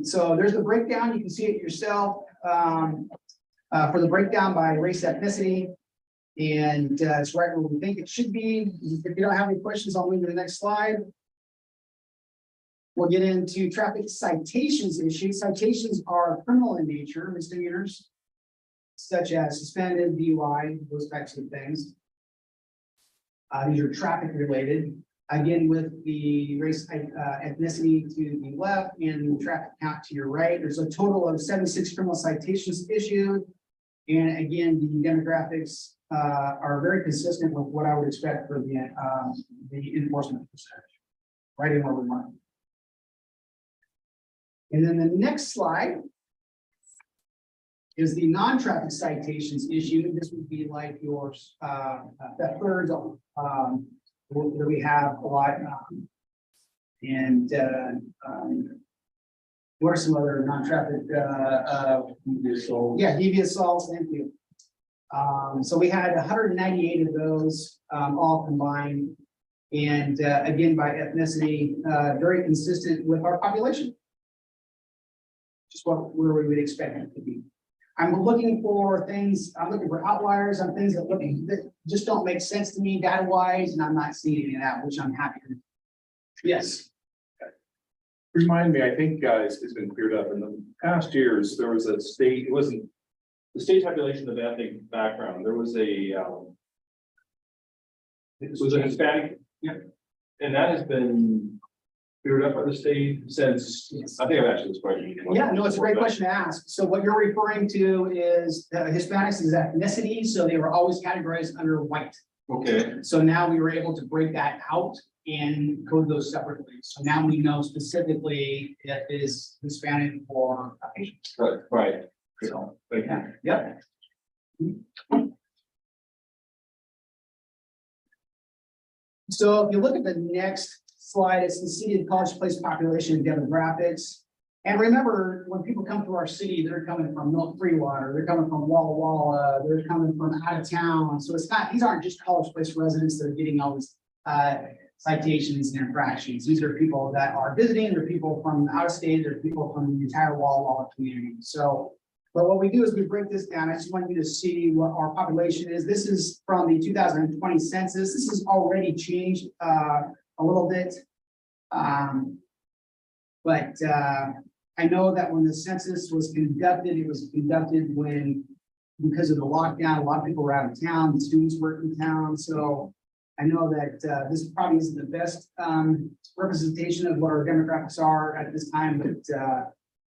So there's the breakdown. You can see it yourself. for the breakdown by race ethnicity. And it's right where we think it should be. If you don't have any questions, I'll move to the next slide. We'll get into traffic citations issues. Citations are criminal in nature, misdemeanors, such as suspended, DUI, those types of things. These are traffic related. Again, with the race ethnicity to the left and the traffic count to your right, there's a total of 76 criminal citations issued. And again, the demographics are very consistent with what I would expect for the enforcement percentage, right in where we want it. And then the next slide is the non-traffic citations issued. This would be like your theft thirds, that we have a lot. What are some other non-traffic? Devious assaults. Thank you. So we had 198 of those all combined, and again by ethnicity, very consistent with our population. Just where we would expect it to be. I'm looking for things. I'm looking for outliers on things that just don't make sense to me data wise, and I'm not seeing any of that, which I'm happy to. Yes. Remind me, I think, guys, it's been cleared up in the past years. There was a state, it wasn't the state tabulation of ethnic background. There was a Hispanic, and that has been cleared up by the state since. I think I've answered this question. Yeah, no, it's a great question to ask. So what you're referring to is Hispanics is ethnicity, so they were always categorized under white. Okay. So now we were able to break that out and code those separately. So now we know specifically if it is Hispanic or Asian. Right. So, Thank you. yep. So if you look at the next slide, it's the city and college place population demographics. And remember, when people come to our city, they're coming from Milk Freewater, they're coming from Walla Walla, they're coming from out of town. So it's not, these aren't just college place residents that are getting all these citations and infractions. These are people that are visiting, they're people from out of state, they're people from the entire Walla Walla community. So, but what we do is we break this down. I just want you to see what our population is. This is from the 2020 census. This has already changed a little bit. But I know that when the census was conducted, it was conducted when, because of the lockdown, a lot of people were out of town, the students were in town. So I know that this probably isn't the best representation of what our demographics are at this time, but I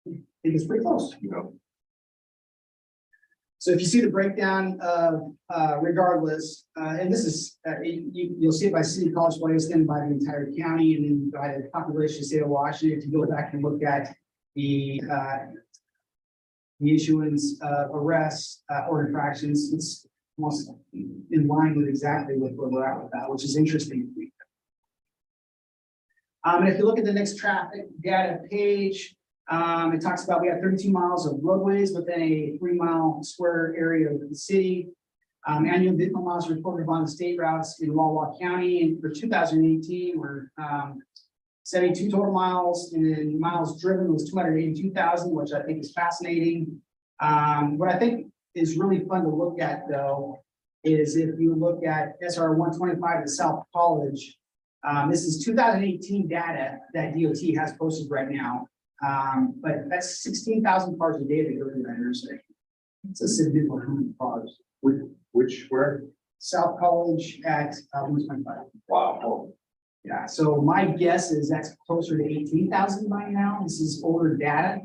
think it's pretty close. So if you see the breakdown of regardless, and this is, you'll see it by city, college place, then by the entire county, and then by the population of the state of Washington. If you go back and look at the issuance of arrests or infractions, it's almost in line with exactly with where we're at with that, which is interesting. And if you look at the next traffic data page, it talks about we have 32 miles of roadways within a 3-mile square area of the city. Annual vehicle miles reported on the state routes in Walla Walla County, and for 2018, we're 72 total miles, and then miles driven was 282,000, which I think is fascinating. What I think is really fun to look at, though, is if you look at SR 125 at South College, this is 2018 data that DOT has posted right now. But that's 16,000 cars a day that go through that intersection. It's a significant amount of cars. Where? South College at 125. Wow. Yeah, so my guess is that's closer to 18,000 by now. This is older data.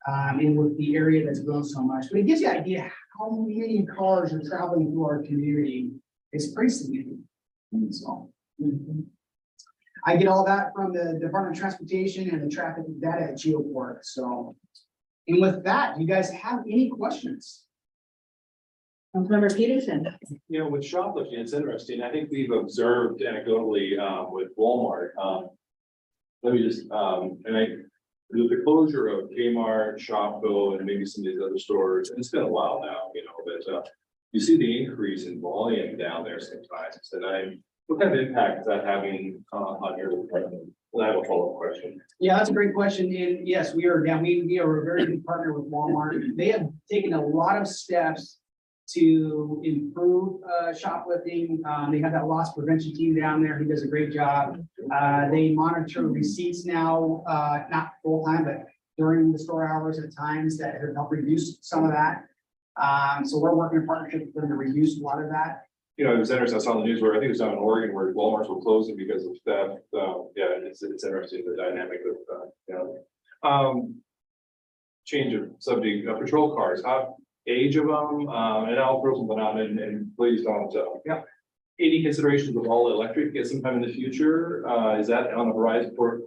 And with the area that's grown so much, but it gives you an idea how many cars are traveling through our community. It's pretty significant. So, I get all that from the Department of Transportation and the traffic data at Geoport. So, and with that, do you guys have any questions? Councilmember Peterson. You know, with shoplifting, it's interesting. I think we've observed anecdotally with Walmart. Let me just with the closure of Kmart, Shopko, and maybe some of these other stores, and it's been a while now, you know, but you see the increase in volume down there sometimes. And I'm What kind of impact is that having on your department? I have a follow-up question. Yeah, that's a great question. And yes, we are, we are a very good partner with Walmart. They have taken a lot of steps to improve shoplifting. They have that loss prevention team down there who does a great job. They monitor receipts now, not full time, but during the store hours at times that have helped reduce some of that. So we're working in partnership with them to reduce a lot of that. You know, it was interesting, I saw on the news where I think it was down in Oregon where Walmart's were closing because of theft. Yeah, it's interesting, the dynamic of, you know. Change of subject, patrol cars, how age of them, and I'll throw something out and please don't, yeah. Any considerations of all electric at some time in the future? Is that on the horizon for?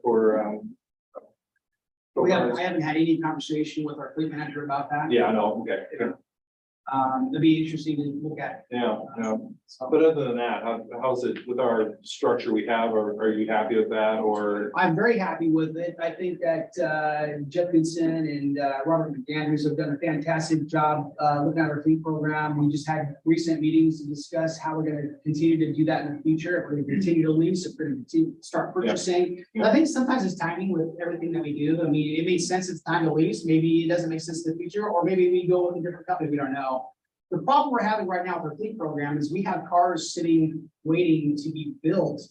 I haven't had any conversation with our fleet manager about that. Yeah, I know, okay. It'd be interesting to look at. Yeah, yeah. But other than that, how's it with our structure we have, or are you happy with that, or? I'm very happy with it. I think that Jeff Goodson and Robert McAndrews have done a fantastic job looking at our fleet program. We just had recent meetings to discuss how we're gonna continue to do that in the future. If we're gonna continue to lease, if we're gonna continue to start purchasing. But I think sometimes it's timing with everything that we do. I mean, it makes sense, it's time to lease. Maybe it doesn't make sense in the future, or maybe we go with a different company, we don't know. The problem we're having right now with our fleet program is we have cars sitting, waiting to be built.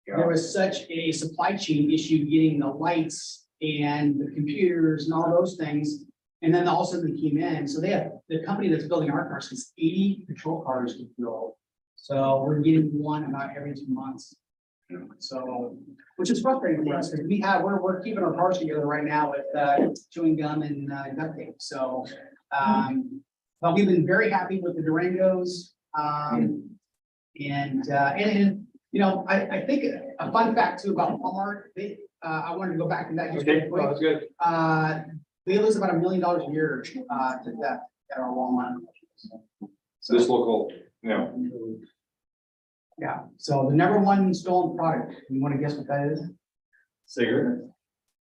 There was such a supply chain issue getting the lights and the computers and all those things. And then all of a sudden they came in. So they have, the company that's building our cars has 80 patrol cars to build. So we're getting one about every 2 months. So, which is frustrating for us because we're keeping our cars together right now with chewing gum and duct tape. So, but we've been very happy with the Durangos. And you know, I think a fun fact too about Walmart, I wanted to go back to that just real Okay, well, quick. that's good. They lose about $1 million a year to theft at our Walmart. This local, yeah. Yeah, so the number one stolen product, you want to guess what that is? Cigarette.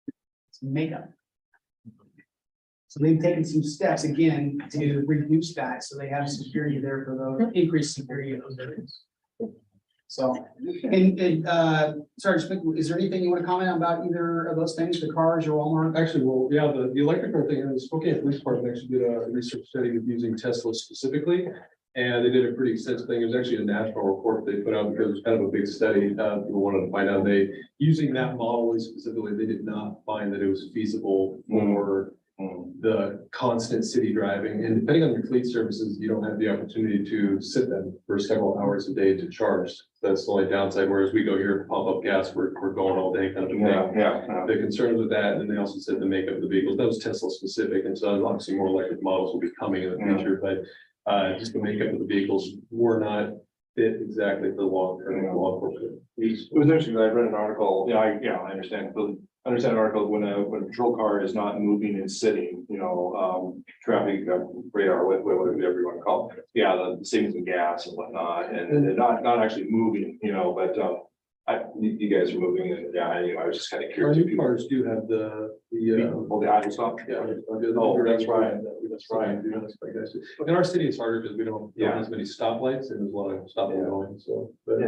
It's makeup. So they've taken some steps again to reduce that, so they have security there for those, increased security of those areas. So, sorry, is there anything you want to comment about either of those things, the cars or Walmart? Actually, well, yeah, the electrical thing, the Spokane Police Department actually did a research study of using Tesla specifically. And they did a pretty extensive thing. It was actually a national report they put out because it was kind of a big study. People wanted to find out using that model specifically, they did not find that it was feasible for the constant city driving. And depending on your fleet services, you don't have the opportunity to sit them for several hours a day to charge. That's the only downside. Whereas we go here, pump up gas, we're going all day kind of a thing. Yeah. The concerns with that, and they also said the makeup of the vehicles, that was Tesla specific, and so obviously more electric models will be coming in the future, but just the makeup of the vehicles were not fit exactly for the law enforcement. It was interesting, I read an article, I understand, but an article when a patrol car is not moving and sitting, traffic radar, whatever you want to call it. Yeah, the savings in gas and whatnot, and not actually moving, but you guys are moving, and I was just kind of Our curious. new cars do have the idle stop. yeah. Oh, that's right. That's right. In our city, it's harder because we don't have as many stoplights and there's a lot of stop and going, so. But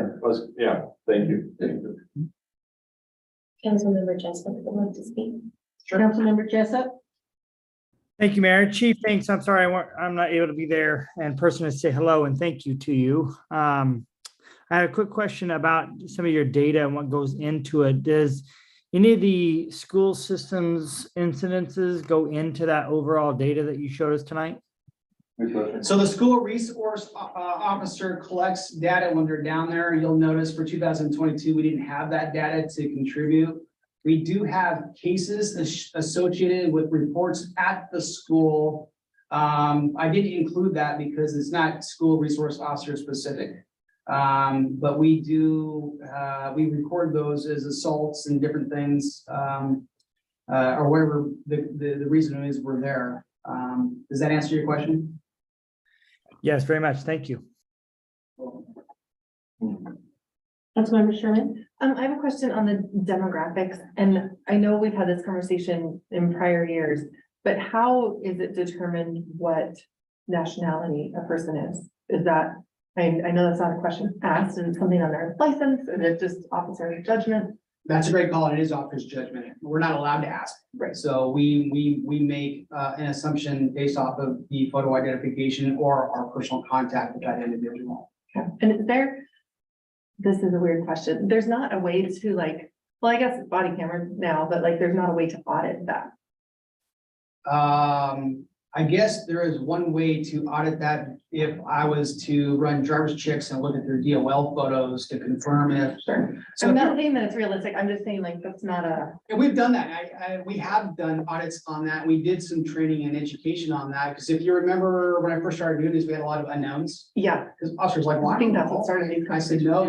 Thank you. Councilmember Jessup would like to speak. Councilmember Jessup? Thank you, Mayor. Chief, thanks. I'm sorry I'm not able to be there in person to say hello and thank you to you. I have a quick question about some of your data and what goes into it. Does any of the school systems incidences go into that overall data that you showed us tonight? So the school resource officer collects data when they're down there. You'll notice for 2022, we didn't have that data to contribute. We do have cases associated with reports at the school. I didn't include that because it's not school resource officer specific. But we do, we record those as assaults and different things, or whatever the reason is we're there. Does that answer your question? Yes, very much. Thank you. Councilmember Sherman? I have a question on the demographics, and I know we've had this conversation in prior years, but how is it determined what nationality a person is? Is that I know that's not a question asked, and it's something on their license, and it's just officer judgment. That's a great call. It is officer's judgment. We're not allowed to ask. Right. So we make an assumption based off of the photo identification or our personal contact with that individual. And is there, this is a weird question, there's not a way to like, well, I guess it's body camera now, but like, there's not a way to audit that. I guess there is one way to audit that if I was to run driver's checks and look at their DOL photos to confirm if. Sure. So I'm if not saying that it's realistic, I'm just saying like, that's not a, And we've done that. We have done audits on that. We did some training and education on that. Because if you remember, when I first started doing this, we had a lot of unknowns. yeah, Because officers like, well, I think that's what started these I said, no,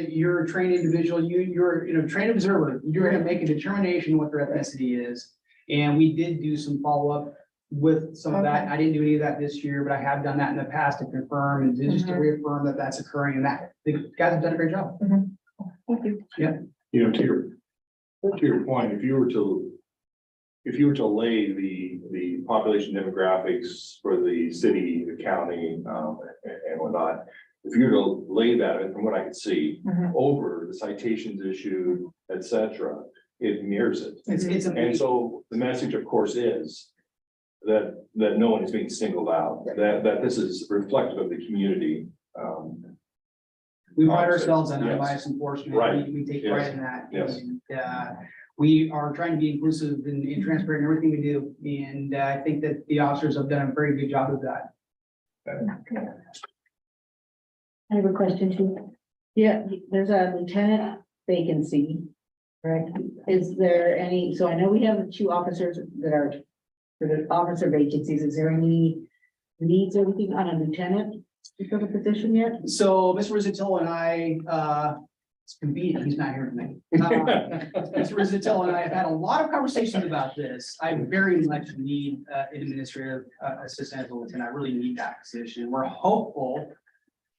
you're a trained individual. You're, trained observer. You're gonna make a determination what their ethnicity is. And we did do some follow-up with some of that. Okay. I didn't do any of that this year, but I have done that in the past to confirm and just to reaffirm that that's occurring, and that the guys have done a great job. thank you. You know, to your point, if you were to lay the population demographics for the city, the county, and whatnot, if you were to lay that, and from what I could see, Mhm. over the citations issued, et cetera, it mirrors it. It's And amazing. so the message, of course, is that no one is being singled out, that this is reflective of the community. We pride ourselves on Yes. unbiased enforcement. Right. We take pride in that. Yes. And, we are trying to be inclusive and transparent in everything we do. And I think that the officers have done a very good job of that. I have a question too. Yeah, there's a lieutenant vacancy, correct? Is there any, so I know we have 2 officers that are for the officer vacancies. Is there any needs or anything on a lieutenant to fill the position yet? So Mr. Rizzuto and I, it's convenient, he's not here tonight. Mr. Rizzuto and I have had a lot of conversations about this. I very much need an administrative assistant as a lieutenant. I really need that position. We're hopeful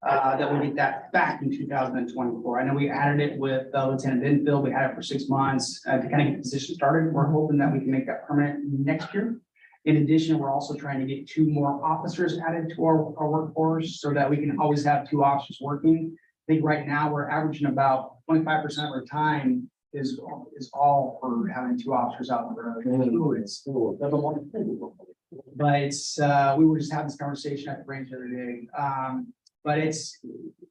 that we'll get that back in 2024. I know we added it with Lieutenant Benfield. We had it for 6 months to kind of get the position started. We're hoping that we can make that permanent next year. In addition, we're also trying to get 2 more officers added to our workforce so that we can always have 2 officers working. I think right now we're averaging about 25% of our time is all for having 2 officers out on the road. But it's, we were just having this conversation at the range the other day. But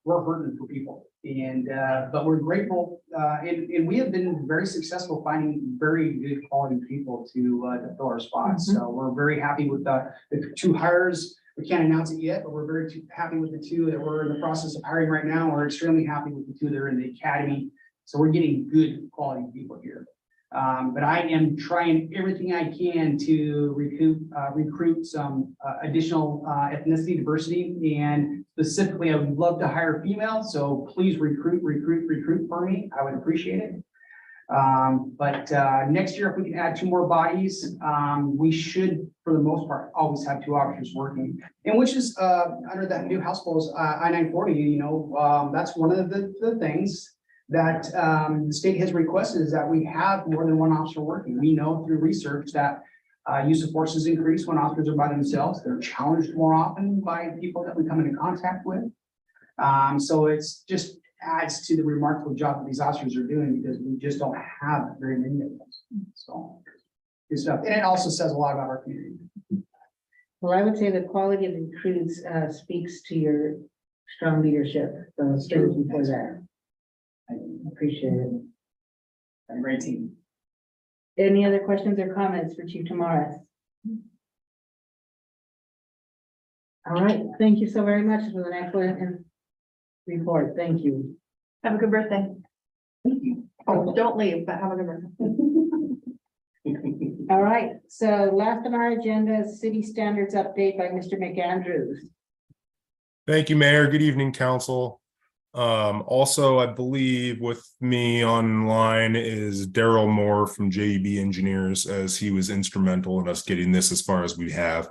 we're hurting for people and, but we're grateful, and we have been very successful finding very good quality people to fill our spots. So we're very happy with the 2 hires. We can't announce it yet, but we're very happy with the 2 that we're in the process of hiring right now. We're extremely happy with the 2 that are in the academy. So we're getting good quality people here. But I am trying everything I can to recruit some additional ethnicity diversity, and specifically, I would love to hire female. So please recruit for me. I would appreciate it. But next year, if we can add 2 more bodies, we should, for the most part, always have 2 officers working. And which is under that new House Bills I-940. That's one of the things that the state has requested, is that we have more than 1 officer working. We know through research that use of force has increased when officers are by themselves. They're challenged more often by people that we come into contact with. So it's just adds to the remarkable job that these officers are doing, because we just don't have very many of them. So good stuff. And it also says a lot about our community. Well, I would say the quality of the recruits speaks to your strong leadership. So thank you for that. I appreciate it. A great team. Any other questions or comments for Chief Tamaris? All right, thank you so very much for the excellent report. Thank you. Have a good birthday. Oh, don't leave, but have a good birthday. All right, so last on our agenda is city standards update by Mr. McAndrews. Thank you, Mayor. Good evening, council. Also, I believe with me online is Daryl Moore from JEB Engineers, as he was instrumental in us getting this as far as we have.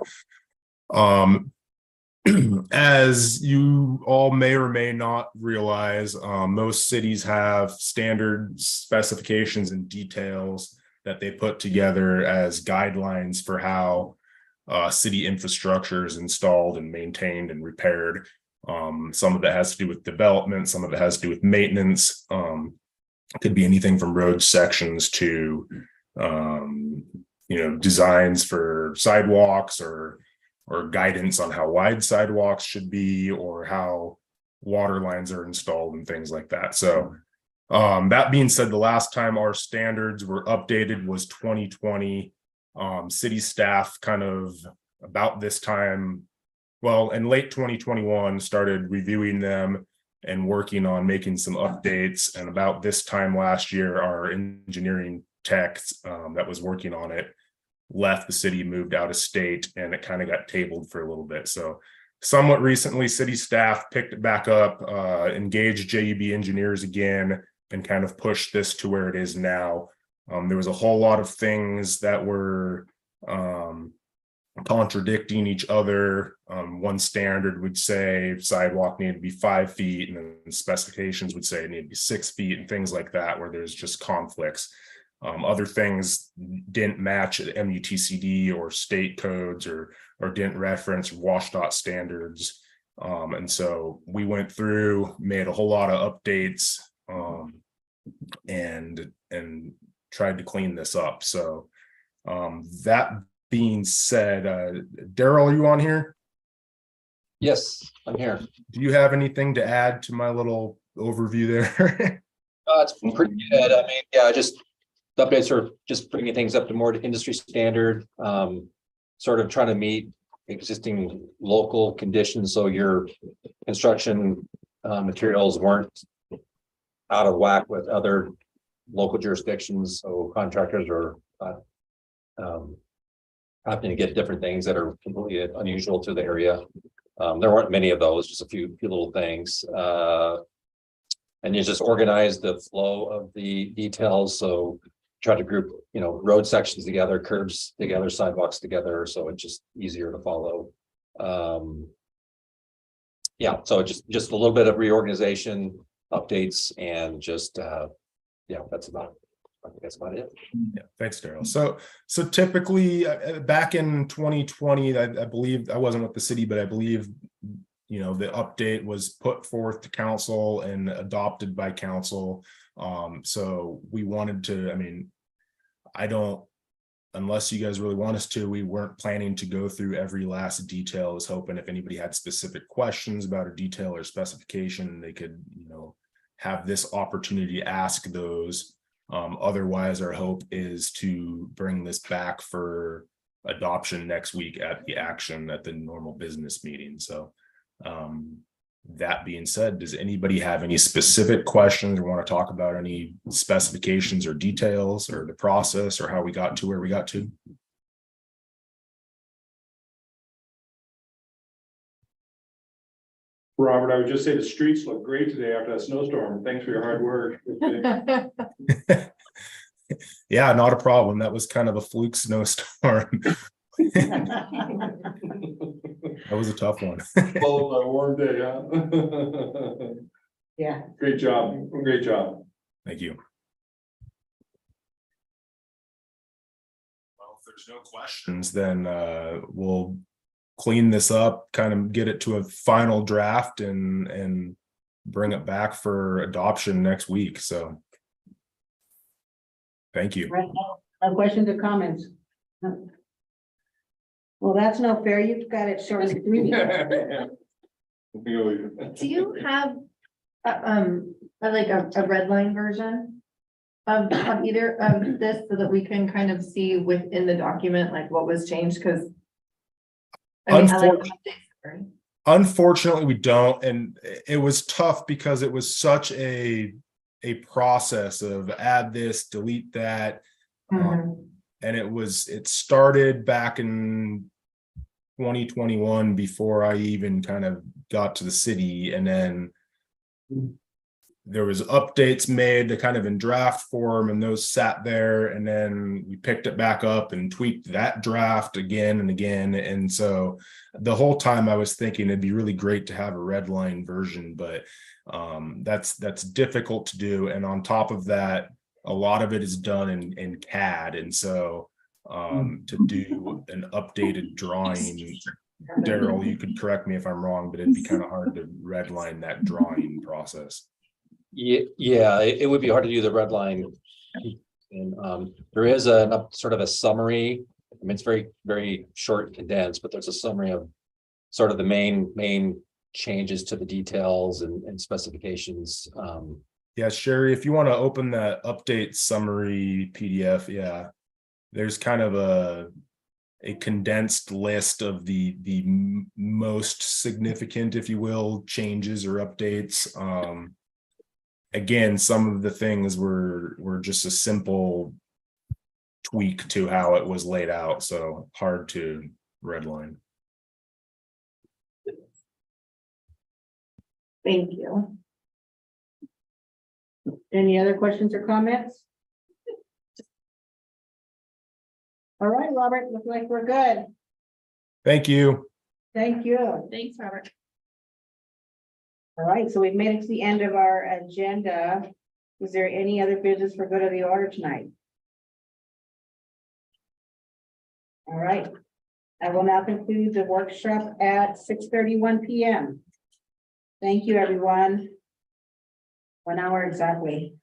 As you all may or may not realize, most cities have standard specifications and details that they put together as guidelines for how city infrastructure is installed and maintained and repaired. Some of it has to do with development, some of it has to do with maintenance. It could be anything from road sections to, designs for sidewalks or guidance on how wide sidewalks should be or how water lines are installed and things like that. So that being said, the last time our standards were updated was 2020. City staff kind of about this time, well, in late 2021, started reviewing them and working on making some updates. And about this time last year, our engineering tech that was working on it left the city, moved out of state, and it kind of got tabled for a little bit. So somewhat recently, city staff picked it back up, engaged JEB engineers again, and kind of pushed this to where it is now. There was a whole lot of things that were contradicting each other. One standard would say sidewalk needed to be 5 feet, and then specifications would say it needed to be 6 feet, and things like that, where there's just conflicts. Other things didn't match MUTCD or state codes or didn't reference WashDOT standards. And so we went through, made a whole lot of updates, and tried to clean this up. So that being said, Daryl, are you on here? Yes, I'm here. Do you have anything to add to my little overview there? It's pretty good. I mean, yeah, just the updates are just bringing things up to more industry standard, sort of trying to meet existing local conditions. So your construction materials weren't out of whack with other local jurisdictions. So contractors are happening to get different things that are completely unusual to the area. There weren't many of those, just a few little things. And you just organize the flow of the details. So try to group, road sections together, curbs together, sidewalks together. So it's just easier to follow. Yeah, so just a little bit of reorganization, updates, and just, that's about it. Yeah, thanks, Daryl. So typically back in 2020, I believe I wasn't with the city, but I believe the update was put forth to council and adopted by council. So we wanted to, unless you guys really want us to, we weren't planning to go through every last detail. I was hoping if anybody had specific questions about a detail or specification, they could, have this opportunity to ask those. Otherwise, our hope is to bring this back for adoption next week at the normal business meeting. So that being said, does anybody have any specific questions or want to talk about any specifications or details or the process or how we got to where we got to? Robert, I would just say the streets look great today after that snowstorm. Thanks for your hard work. Yeah, not a problem. That was kind of a fluke snowstorm. That was a tough one. Followed by a warm day, huh? Yeah. Great job. Great job. Thank you. Well, if there's no questions, then we'll clean this up, kind of get it to a final draft and bring it back for adoption next week. So thank you. Right. No questions or comments? No. Well, that's no fair. You've got it short and sweet. Do you have a red line version of either of this so that we can kind of see within the document like what was changed? Because unfortunately, we don't, and it was tough because it was such a process of add this, delete that, and it started back in 2021 before I even kind of got to the city, and then there was updates made to kind of in draft form, and those sat there, and then we picked it back up and tweaked that draft again and again. And so the whole time I was thinking it'd be really great to have a red line version, but that's difficult to do. And on top of that, a lot of it is done in CAD. And so to do an updated drawing Daryl, you could correct me if I'm wrong, but it'd be kind of hard to redline that drawing process. Yeah, it would be hard to do the red line. And there is a sort of a summary. I mean, it's very, very short and condensed, but there's a summary of sort of the main changes to the details and specifications. Yeah, Sherry, if you want to open that update summary PDF, yeah. There's kind of a condensed list of the most significant, if you will, changes or updates. Again, some of the things were just a simple tweak to how it was laid out, so hard to redline. Thank you. Any other questions or comments? All right, Robert, looks like we're good. Thank you. Thank you. Thanks, Robert. All right, so we've made it to the end of our agenda. Is there any other business for good of the order tonight? All right. I will now conclude the workshop at 6:31 p.m. Thank you, everyone. 1 hour exactly.